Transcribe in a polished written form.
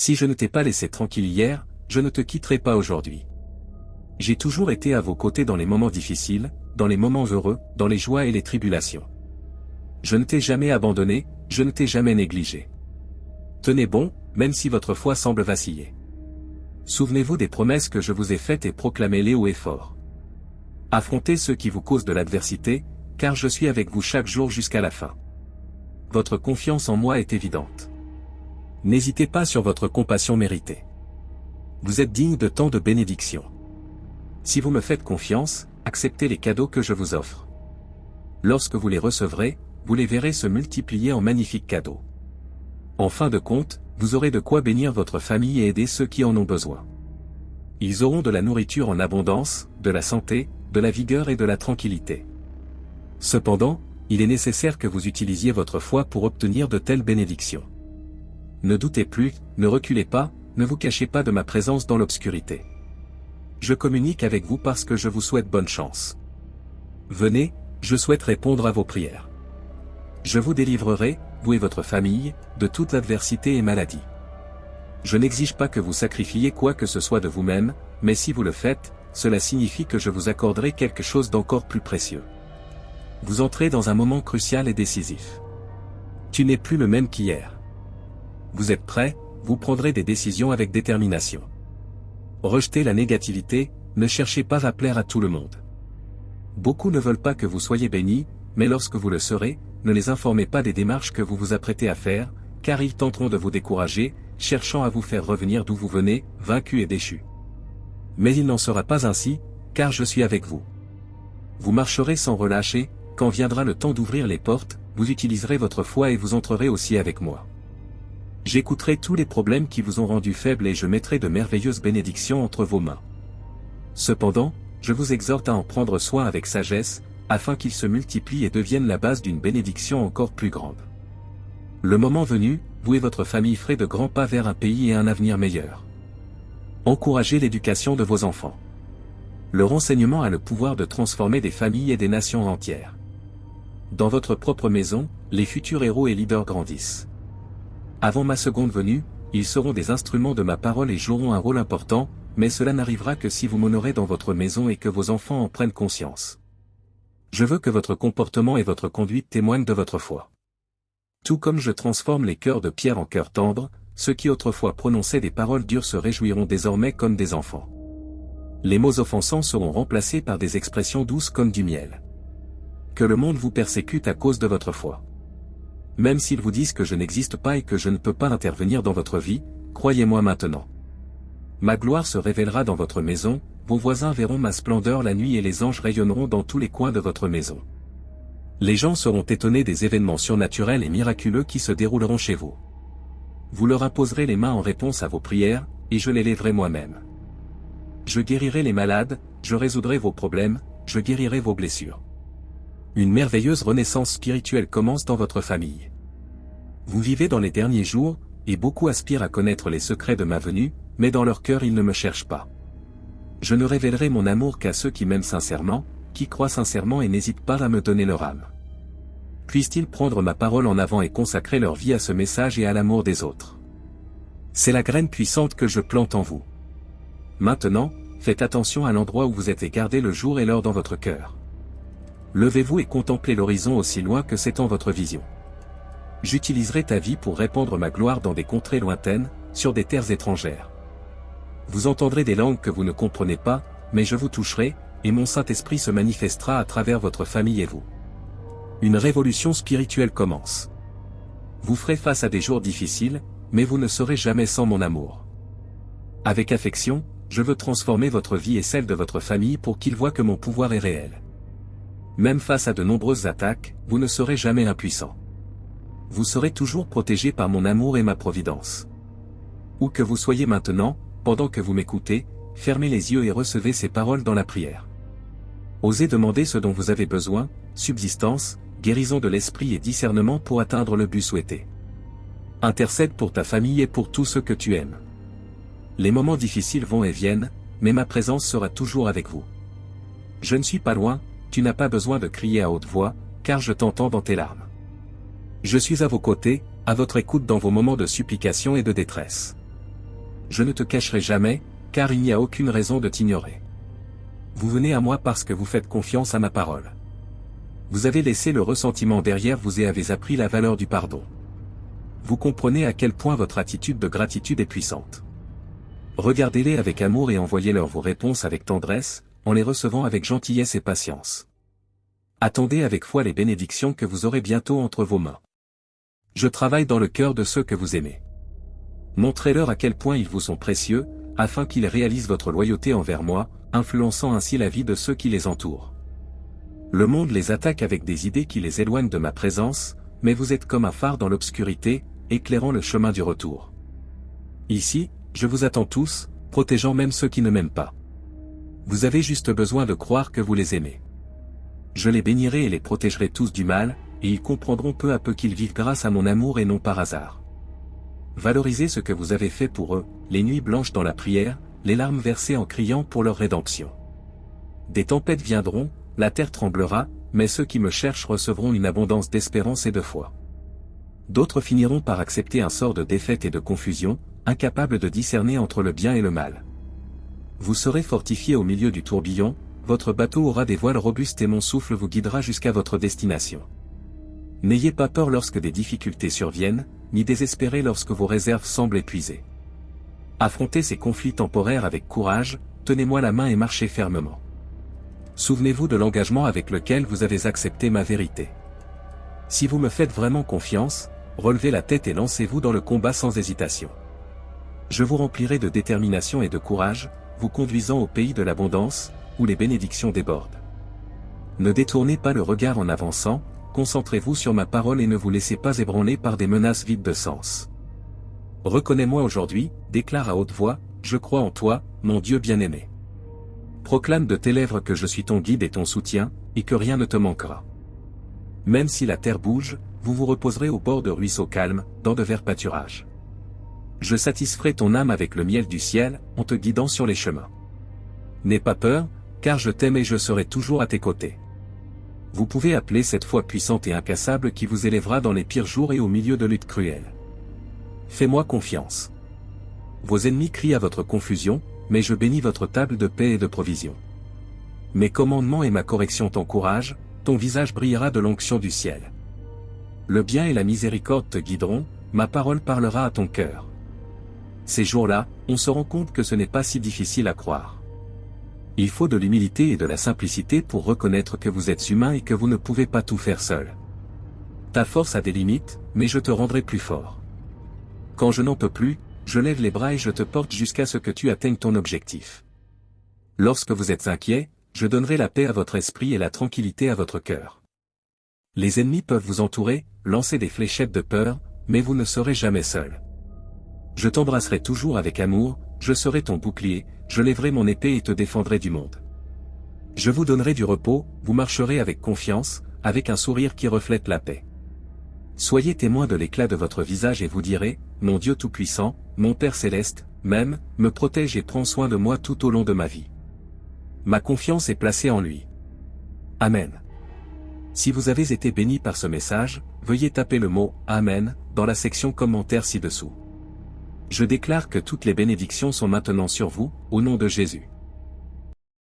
Si je ne t'ai pas laissé tranquille hier, je ne te quitterai pas aujourd'hui. J'ai toujours été à vos côtés dans les moments difficiles, dans les moments heureux, dans les joies et les tribulations. Je ne t'ai jamais abandonné, je ne t'ai jamais négligé. Tenez bon, même si votre foi semble vaciller. Souvenez-vous des promesses que je vous ai faites et proclamez-les haut et fort. Affrontez ceux qui vous causent de l'adversité, car je suis avec vous chaque jour jusqu'à la fin. Votre confiance en moi est évidente. N'hésitez pas sur votre compassion méritée. Vous êtes digne de tant de bénédictions. Si vous me faites confiance, acceptez les cadeaux que je vous offre. Lorsque vous les recevrez, vous les verrez se multiplier en magnifiques cadeaux. En fin de compte, vous aurez de quoi bénir votre famille et aider ceux qui en ont besoin. Ils auront de la nourriture en abondance, de la santé, de la vigueur et de la tranquillité. Cependant, il est nécessaire que vous utilisiez votre foi pour obtenir de telles bénédictions. Ne doutez plus, ne reculez pas, ne vous cachez pas de ma présence dans l'obscurité. Je communique avec vous parce que je vous souhaite bonne chance. Venez, je souhaite répondre à vos prières. Je vous délivrerai, vous et votre famille, de toute adversité et maladie. Je n'exige pas que vous sacrifiez quoi que ce soit de vous-même, mais si vous le faites, cela signifie que je vous accorderai quelque chose d'encore plus précieux. Vous entrez dans un moment crucial et décisif. Tu n'es plus le même qu'hier. Vous êtes prêt, vous prendrez des décisions avec détermination. Rejetez la négativité, ne cherchez pas à plaire à tout le monde. Beaucoup ne veulent pas que vous soyez bénis, mais lorsque vous le serez, ne les informez pas des démarches que vous vous apprêtez à faire, car ils tenteront de vous décourager, cherchant à vous faire revenir d'où vous venez, vaincus et déchus. Mais il n'en sera pas ainsi, car je suis avec vous. Vous marcherez sans relâcher, quand viendra le temps d'ouvrir les portes, vous utiliserez votre foi et vous entrerez aussi avec moi. J'écouterai tous les problèmes qui vous ont rendu faibles et je mettrai de merveilleuses bénédictions entre vos mains. Cependant, je vous exhorte à en prendre soin avec sagesse, afin qu'ils se multiplient et deviennent la base d'une bénédiction encore plus grande. Le moment venu, vous et votre famille ferez de grands pas vers un pays et un avenir meilleur. Encouragez l'éducation de vos enfants. Le renseignement a le pouvoir de transformer des familles et des nations entières. Dans votre propre maison, les futurs héros et leaders grandissent. Avant ma seconde venue, ils seront des instruments de ma parole et joueront un rôle important, mais cela n'arrivera que si vous m'honorez dans votre maison et que vos enfants en prennent conscience. Je veux que votre comportement et votre conduite témoignent de votre foi. Tout comme je transforme les cœurs de pierre en cœurs tendres, ceux qui autrefois prononçaient des paroles dures se réjouiront désormais comme des enfants. Les mots offensants seront remplacés par des expressions douces comme du miel. Que le monde vous persécute à cause de votre foi. Même s'ils vous disent que je n'existe pas et que je ne peux pas intervenir dans votre vie, croyez-moi maintenant. Ma gloire se révélera dans votre maison, vos voisins verront ma splendeur la nuit et les anges rayonneront dans tous les coins de votre maison. Les gens seront étonnés des événements surnaturels et miraculeux qui se dérouleront chez vous. Vous leur imposerez les mains en réponse à vos prières, et je les lèverai moi-même. Je guérirai les malades, je résoudrai vos problèmes, je guérirai vos blessures. Une merveilleuse renaissance spirituelle commence dans votre famille. Vous vivez dans les derniers jours, et beaucoup aspirent à connaître les secrets de ma venue, mais dans leur cœur ils ne me cherchent pas. Je ne révélerai mon amour qu'à ceux qui m'aiment sincèrement, qui croient sincèrement et n'hésitent pas à me donner leur âme. Puissent-ils prendre ma parole en avant et consacrer leur vie à ce message et à l'amour des autres. C'est la graine puissante que je plante en vous. Maintenant, faites attention à l'endroit où vous êtes et gardez le jour et l'heure dans votre cœur. Levez-vous et contemplez l'horizon aussi loin que s'étend votre vision. J'utiliserai ta vie pour répandre ma gloire dans des contrées lointaines, sur des terres étrangères. Vous entendrez des langues que vous ne comprenez pas, mais je vous toucherai, et mon Saint-Esprit se manifestera à travers votre famille et vous. Une révolution spirituelle commence. Vous ferez face à des jours difficiles, mais vous ne serez jamais sans mon amour. Avec affection, je veux transformer votre vie et celle de votre famille pour qu'ils voient que mon pouvoir est réel. Même face à de nombreuses attaques, vous ne serez jamais impuissant. Vous serez toujours protégé par mon amour et ma providence. Où que vous soyez maintenant, pendant que vous m'écoutez, fermez les yeux et recevez ces paroles dans la prière. Osez demander ce dont vous avez besoin, subsistance, guérison de l'esprit et discernement pour atteindre le but souhaité. Intercède pour ta famille et pour tous ceux que tu aimes. Les moments difficiles vont et viennent, mais ma présence sera toujours avec vous. Je ne suis pas loin, tu n'as pas besoin de crier à haute voix, car je t'entends dans tes larmes. Je suis à vos côtés, à votre écoute dans vos moments de supplication et de détresse. Je ne te cacherai jamais, car il n'y a aucune raison de t'ignorer. Vous venez à moi parce que vous faites confiance à ma parole. Vous avez laissé le ressentiment derrière vous et avez appris la valeur du pardon. Vous comprenez à quel point votre attitude de gratitude est puissante. Regardez-les avec amour et envoyez-leur vos réponses avec tendresse, en les recevant avec gentillesse et patience. Attendez avec foi les bénédictions que vous aurez bientôt entre vos mains. Je travaille dans le cœur de ceux que vous aimez. Montrez-leur à quel point ils vous sont précieux, afin qu'ils réalisent votre loyauté envers moi, influençant ainsi la vie de ceux qui les entourent. Le monde les attaque avec des idées qui les éloignent de ma présence, mais vous êtes comme un phare dans l'obscurité, éclairant le chemin du retour. Ici, je vous attends tous, protégeant même ceux qui ne m'aiment pas. Vous avez juste besoin de croire que vous les aimez. Je les bénirai et les protégerai tous du mal, et ils comprendront peu à peu qu'ils vivent grâce à mon amour et non par hasard. Valorisez ce que vous avez fait pour eux, les nuits blanches dans la prière, les larmes versées en criant pour leur rédemption. Des tempêtes viendront, la terre tremblera, mais ceux qui me cherchent recevront une abondance d'espérance et de foi. D'autres finiront par accepter un sort de défaite et de confusion, incapables de discerner entre le bien et le mal. Vous serez fortifiés au milieu du tourbillon, votre bateau aura des voiles robustes et mon souffle vous guidera jusqu'à votre destination. N'ayez pas peur lorsque des difficultés surviennent, ni désespérez lorsque vos réserves semblent épuisées. Affrontez ces conflits temporaires avec courage, tenez-moi la main et marchez fermement. Souvenez-vous de l'engagement avec lequel vous avez accepté ma vérité. Si vous me faites vraiment confiance, relevez la tête et lancez-vous dans le combat sans hésitation. Je vous remplirai de détermination et de courage, vous conduisant au pays de l'abondance, où les bénédictions débordent. Ne détournez pas le regard en avançant, concentrez-vous sur ma parole et ne vous laissez pas ébranler par des menaces vides de sens. Reconnais-moi aujourd'hui, déclare à haute voix, je crois en toi, mon Dieu bien-aimé. Proclame de tes lèvres que je suis ton guide et ton soutien, et que rien ne te manquera. Même si la terre bouge, vous vous reposerez au bord de ruisseaux calmes, dans de verts pâturages. Je satisferai ton âme avec le miel du ciel, en te guidant sur les chemins. N'aie pas peur, car je t'aime et je serai toujours à tes côtés. Vous pouvez appeler cette foi puissante et incassable qui vous élèvera dans les pires jours et au milieu de luttes cruelles. Fais-moi confiance. Vos ennemis crient à votre confusion, mais je bénis votre table de paix et de provision. Mes commandements et ma correction t'encouragent, ton visage brillera de l'onction du ciel. Le bien et la miséricorde te guideront, ma parole parlera à ton cœur. Ces jours-là, on se rend compte que ce n'est pas si difficile à croire. Il faut de l'humilité et de la simplicité pour reconnaître que vous êtes humain et que vous ne pouvez pas tout faire seul. Ta force a des limites, mais je te rendrai plus fort. Quand je n'en peux plus, je lève les bras et je te porte jusqu'à ce que tu atteignes ton objectif. Lorsque vous êtes inquiet, je donnerai la paix à votre esprit et la tranquillité à votre cœur. Les ennemis peuvent vous entourer, lancer des fléchettes de peur, mais vous ne serez jamais seul. Je t'embrasserai toujours avec amour, je serai ton bouclier, je lèverai mon épée et te défendrai du monde. Je vous donnerai du repos, vous marcherez avec confiance, avec un sourire qui reflète la paix. Soyez témoin de l'éclat de votre visage et vous direz, mon Dieu Tout-Puissant, mon Père Céleste, m'aime, me protège et prend soin de moi tout au long de ma vie. Ma confiance est placée en lui. Amen. Si vous avez été béni par ce message, veuillez taper le mot « Amen » dans la section commentaires ci-dessous. Je déclare que toutes les bénédictions sont maintenant sur vous, au nom de Jésus.